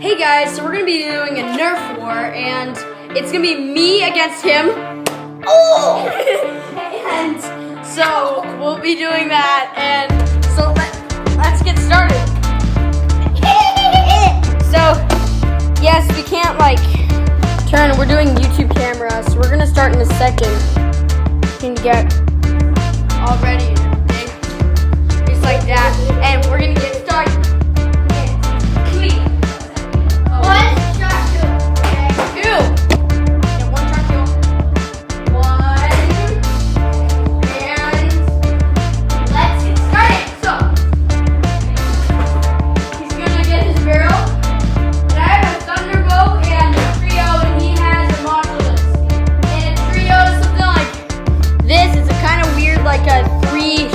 Hey guys, so we're gonna be doing a nerf war, and it's gonna be me against him. Oh! And so we'll be doing that, and so let's get started. So yes, we can't turn. We're doing YouTube camera, so we're gonna start in a second. Can get all ready and everything, just like that, and we're gonna get started.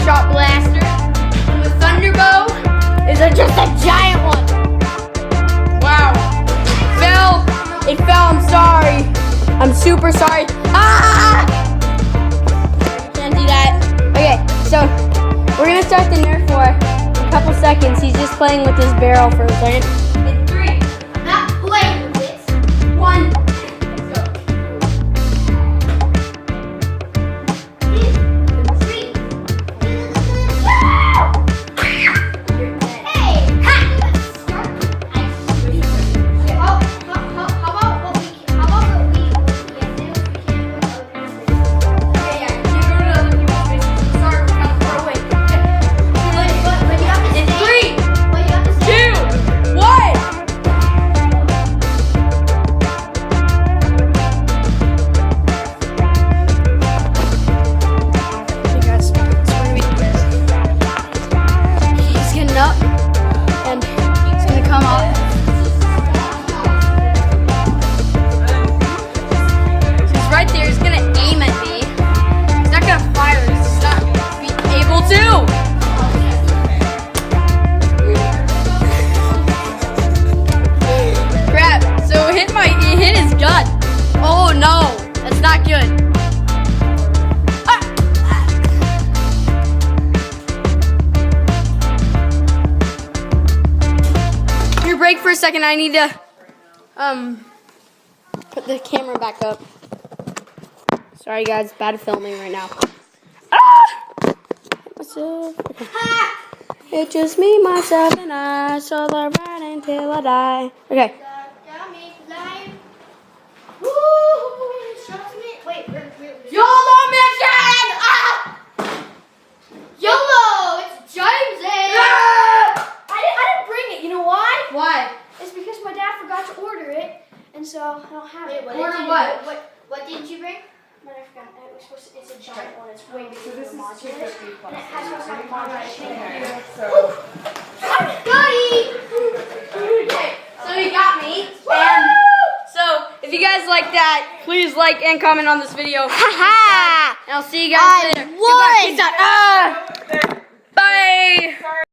Shot blaster, and the thunder bow is just a giant one. Wow. It fell, I'm sorry. I'm super sorry. Ah! Can't do that. Okay, so we're gonna start the nerf war in a couple seconds. He's just playing with his barrel for a second. In 3. I'm not playing with this. 1. Up and it's gonna come up. He's right there. He's gonna aim at me. He's not gonna fire. He's just not gonna be able to. Crap! So it hit his gun. Oh no, that's not good. Break for a second. I need to put the camera back up. Sorry guys, bad filming right now. Myself. Okay. It's just me, myself, and I. So I ride until I die. Okay. Wait. YOLO mission! YOLO! It's James! I didn't bring it. You know why? Why? It's because my dad forgot to order it, and so I don't have it. Order what? What didn't you bring? I forgot. It's a giant one. It's way bigger than the modular. And it has what's called modular. Okay, so he got me. And so if you guys like that, please like and comment on this video. And I'll see you guys later. Goodbye. Peace out. Bye.